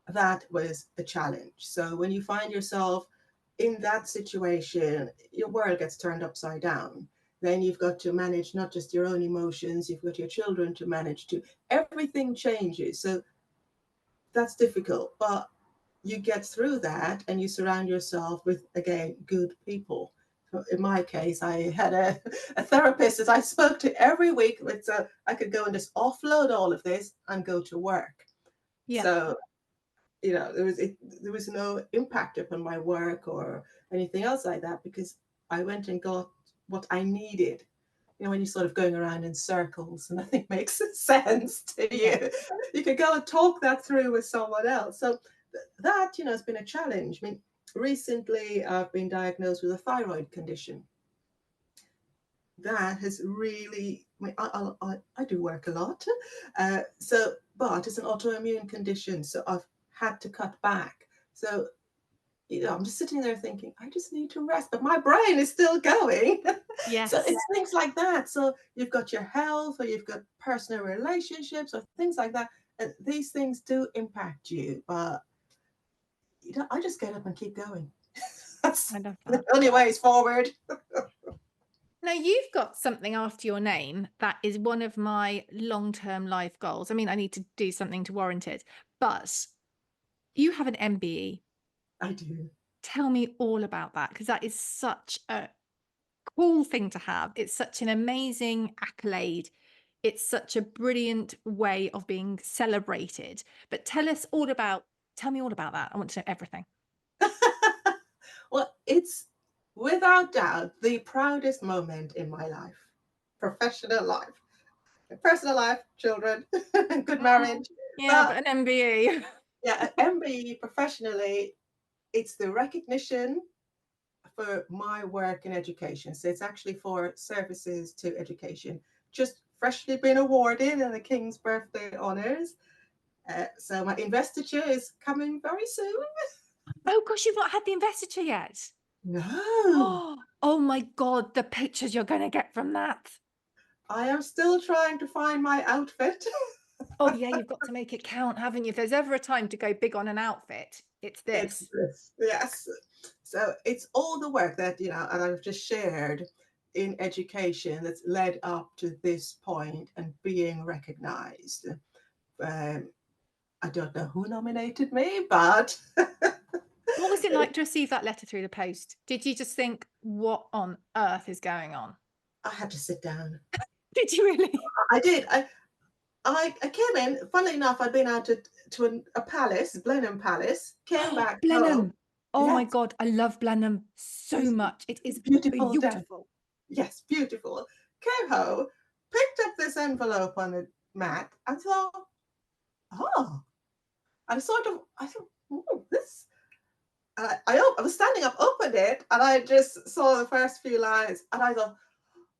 That was a challenge. So when you find yourself in that situation, your world gets turned upside down. Then you've got to manage not just your own emotions, you've got your children to manage too. Everything changes. So that's difficult. But you get through that and you surround yourself with, again, good people. So in my case, I had a therapist that I spoke to every week. So I could go and just offload all of this and go to work. Yeah. So, there was no impact upon my work or anything else like that, because I went and got what I needed. When you're sort of going around in circles and nothing makes sense to Yeah. you can go and talk that through with someone else. So that, has been a challenge. I mean, recently I've been diagnosed with a thyroid condition. That has really, I mean, I do work a lot. But it's an autoimmune condition. So I've had to cut back. So, I'm just sitting there thinking, I just need to rest, but my brain is still going. So Yes. it's things like that. So you've got your health, or you've got personal relationships, or things like that. And these things do impact you, but I just get up and keep going. That's I love the that. only way is forward. Now, you've got something after your name that is one of my long-term life goals. I mean, I need to do something to warrant it, but you have an MBE. I do. Tell me all about that, because that is such a cool thing to have. It's such an amazing accolade. It's such a brilliant way of being celebrated. But tell me all about that. I want to know everything. Well, it's without doubt the proudest moment in my life, professional life, personal life, children, good Mm, marriage. yeah, But but an MBE. yeah, MBE professionally, it's the recognition for my work in education. So it's actually for services to education. Just freshly been awarded in the King's Birthday Honours. So my investiture is coming very soon. Oh gosh, you've not had the investiture yet. No, Oh my God, the pictures you're going to get from that. I am still trying to find my outfit. Oh yeah, you've got to make it count, haven't you? If there's ever a time to go big on an outfit, it's It's this. this, yes. So it's all the work that, and I've just shared in education that's led up to this point and being recognized. Um, I don't know who nominated me, but What was it like to receive that letter through the post? Did you just think, what on earth is going on? I had to sit down. Did you really? I did. I came in, funnily enough, I'd been out to a palace, Blenheim Palace, came back home. Blenheim. Oh my Yes, God, I love Blenheim so it's much. It is beautiful down. beautiful. Yes, beautiful. Came home, picked up this envelope on the mat, and thought, oh, and I thought, oh, this. I was standing up, opened it, and I just saw the first few lines, and I thought,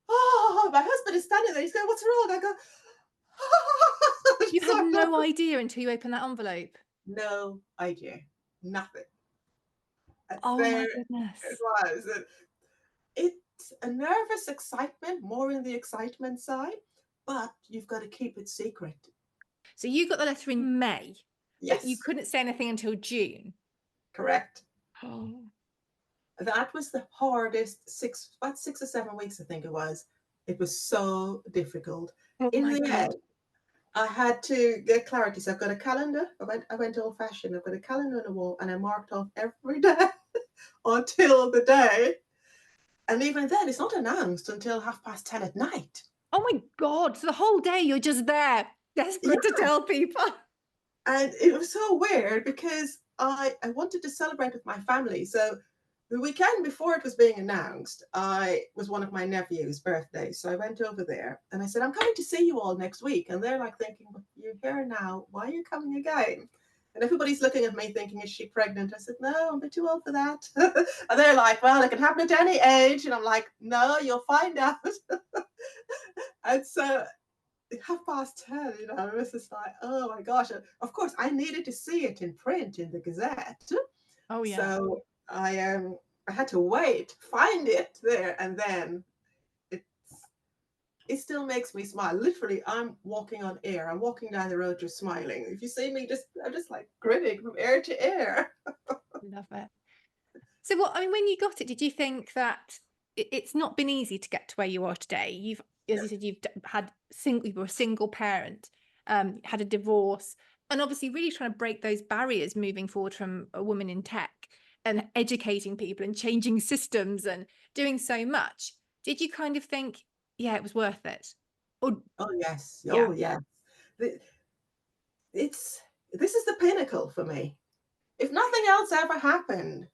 oh, my husband is standing there. He's going, what's wrong? I go, You had sort of, no idea until you opened that envelope. no idea, nothing. And Oh there my it goodness. was. And it's a nervous excitement, more in the excitement side, but you've got to keep it secret. So you got the letter in May, but you Yes, couldn't say anything until June. correct. Oh, That was the hardest about 6 or 7 weeks, I think it was. It was so difficult. oh In my the God. end, I had to get clarity. So I've got a calendar. I went old fashioned. I've got a calendar on the wall, and I marked off every day until the day. And even then, it's not announced until 10:30 at night. Oh my God. So the whole day you're just there, Yeah. desperate to tell people. And it was so weird because I wanted to celebrate with my family. So the weekend before it was being announced, I was one of my nephew's birthdays. So I went over there and I said, I'm coming to see you all next week. And they're like thinking, but you're here now. Why are you coming again? And everybody's looking at me thinking, is she pregnant? I said, no, I'm a bit too old for that. And they're like, well, it can happen at any age. And I'm like, no, you'll find out. And so 10:30, it was just like, oh my gosh. And of course, I needed to see it in print in the Gazette. Oh yeah. So I had to wait, find it there, and then it still makes me smile. Literally, I'm walking on air. I'm walking down the road just smiling. If you see me, I'm just like grinning from ear to ear. Love it. So what, I mean, when you got it, did you think that it's not been easy to get to where you are today. You've, as you said, you've had single, you were a single parent, had a divorce, and obviously really trying to break those barriers moving forward from a woman in tech and educating people and changing systems and doing so much. Did you kind of think, yeah, it was worth it? Or Oh yes, yeah, oh yes. The- It's this is the pinnacle for me. If nothing else ever happened,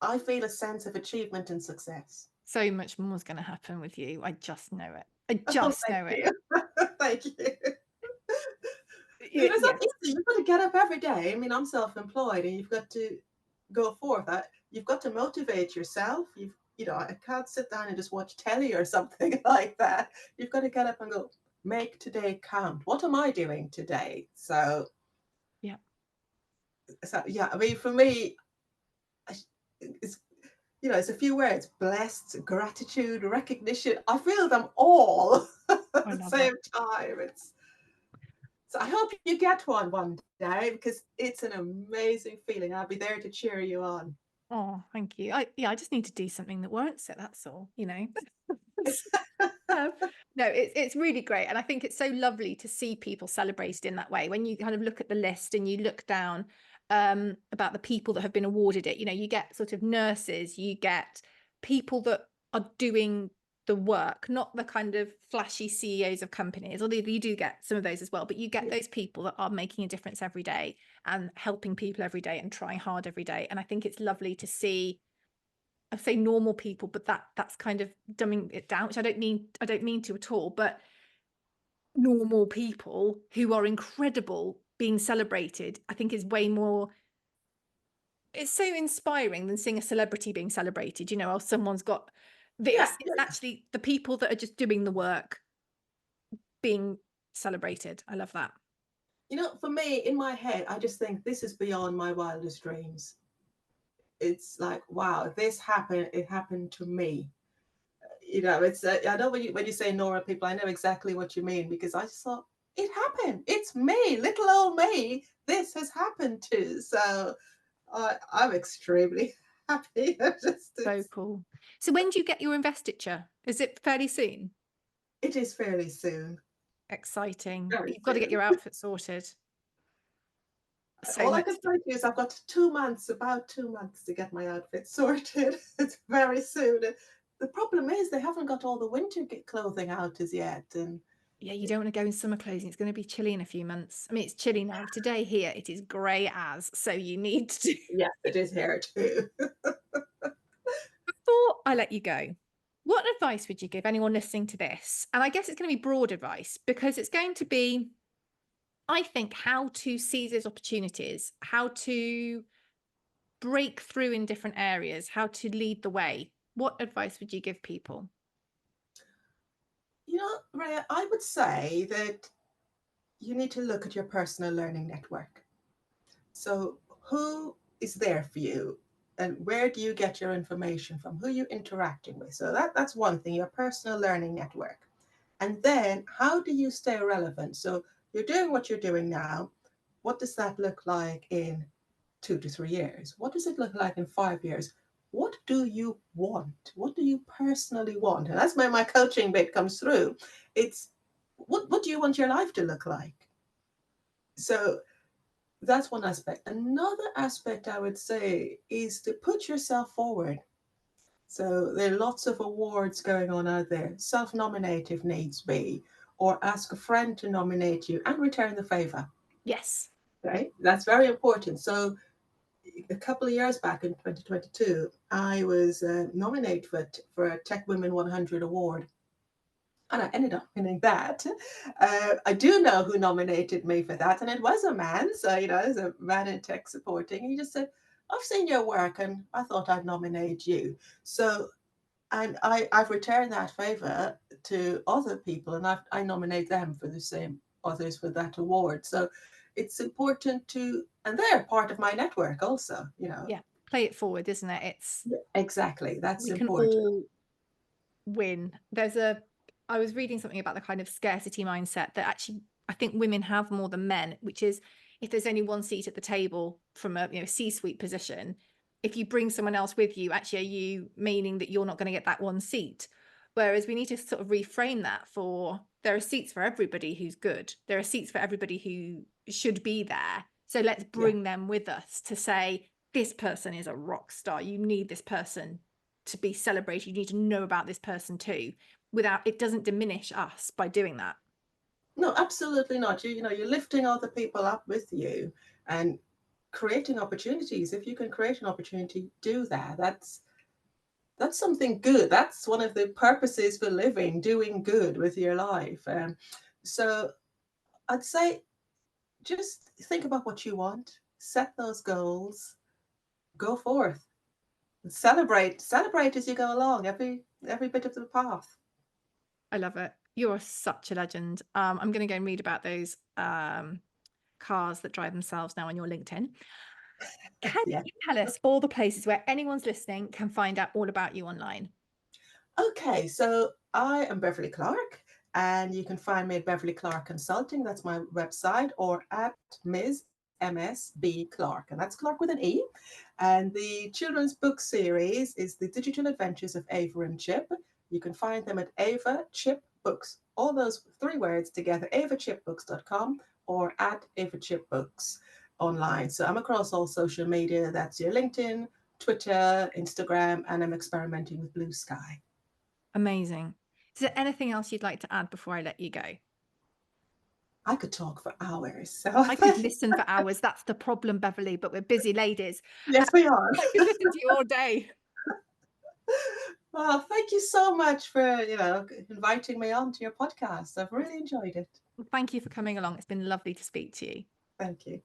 I feel a sense of achievement and success. so much more is going to happen with you. I just know it. I Oh, just thank know it. you. Thank you. It's not Yes. easy. You've got to get up every day. I mean, I'm self-employed, and you've got to go forth. You've got to motivate yourself. I can't sit down and just watch telly or something like that. You've got to get up and go, make today count. What am I doing today? Yeah. So yeah, I mean, for me, it's it's a few words: blessed, gratitude, recognition. I feel them all at I the love it. same time. It's So I hope you get one day because it's an amazing feeling. I'll be there to cheer you on. Oh, thank you. I just need to do something that warrants it. That's all, you know. Um, no, it's really great, and I think it's so lovely to see people celebrated in that way. When you kind of look at the list and you look down about the people that have been awarded it, you know, you get sort of nurses, you get people that are doing the work, not the kind of flashy CEOs of companies, although you do get some of those as well, but you get Yeah, those people that are making a difference every day and helping people every day and trying hard every day. And I think it's lovely to see, I say normal people, but that's kind of dumbing it down, which I don't mean to at all, but normal people who are incredible being celebrated, I think is way more, it's so inspiring than seeing a celebrity being celebrated, you know, or someone's got yeah, this. It's yeah. actually the people that are just doing the work being celebrated. I love that. For me, in my head, I just think this is beyond my wildest dreams. It's like, wow, this happened. It happened to me. It's I know when you say normal people, I know exactly what you mean because I just thought it happened. It's me, little old me. This has happened to. So I'm extremely happy. So cool. So when do you get your investiture? Is it fairly soon? It is fairly soon. Exciting. Very You've got to get soon. your outfit sorted. So All I much. can say to you is I've got 2 months, about 2 months to get my outfit sorted. It's very soon. The problem is they haven't got all the winter clothing out as yet. And Yeah, you don't want to go in summer clothing. It's going to be chilly in a few months. I mean, it's chilly now. Today here, it is grey as, so you need to. yes, it is here too. Before I let you go, what advice would you give anyone listening to this? And I guess it's going to be broad advice because it's going to be, I think, how to seize those opportunities, how to break through in different areas, how to lead the way. What advice would you give people? Rhea, I would say that you need to look at your personal learning network. So, who is there for you? And where do you get your information from? Who are you interacting with? So that's one thing, your personal learning network. And then how do you stay relevant? So you're doing what you're doing now. What does that look like in 2 to 3 years? What does it look like in 5 years? What do you want? What do you personally want? And that's where my coaching bit comes through. It's what do you want your life to look like? So that's one aspect. Another aspect I would say is to put yourself forward. So there are lots of awards going on out there. Self-nominate if needs be, or ask a friend to nominate you and return the favor. Yes. Right? That's very important. So a couple of years back in 2022, I was nominated for a Tech Women 100 award. And I ended up winning that. I do know who nominated me for that, and it was a man. So, there's a man in tech supporting. He just said, I've seen your work and I thought I'd nominate you. So, and I've returned that favor to other people, and I nominate them for the same, others for that award. So it's important and they're part of my network also. Yeah. Play it forward, isn't it? It's, Yeah, exactly. That's we can important. all win. I was reading something about the kind of scarcity mindset that actually I think women have more than men, which is if there's only one seat at the table from a C-suite position, if you bring someone else with you, actually, are you meaning that you're not going to get that one seat? Whereas we need to sort of reframe that for there are seats for everybody who's good. There are seats for everybody who should be there. So let's Yeah. bring them with us to say, this person is a rock star. You need this person to be celebrated. You need to know about this person too. Without it doesn't diminish us by doing that. No, absolutely not. You know, you're lifting other people up with you and creating opportunities. If you can create an opportunity, do that. That's something good. That's one of the purposes for living, doing good with your life. So I'd say just think about what you want, set those goals, go forth, and celebrate as you go along, every bit of the path. I love it. You're such a legend. I'm going to go and read about those cars that drive themselves now on your LinkedIn. Can Yeah. you tell us all the places where anyone's listening can find out all about you online? Okay, so I am Beverly Clarke, and you can find me at Beverly Clarke Consulting. That's my website, or at MS B Clarke, and that's Clarke with an E. And the children's book series is The Digital Adventures of Ava and Chip. You can find them at Ava Chip Books, all those three words together, avachipbooks.com or at Ava Chip Books online. So I'm across all social media. That's your LinkedIn, Twitter, Instagram, and I'm experimenting with Blue Sky. Amazing. Is there anything else you'd like to add before I let you go? I could talk for hours. So I could listen for hours. That's the problem, Beverly, but we're busy ladies. yes, we are. I could listen to you all day. Well, thank you so much for inviting me on to your podcast. I've really enjoyed it. Thank you for coming along. It's been lovely to speak to you. Thank you.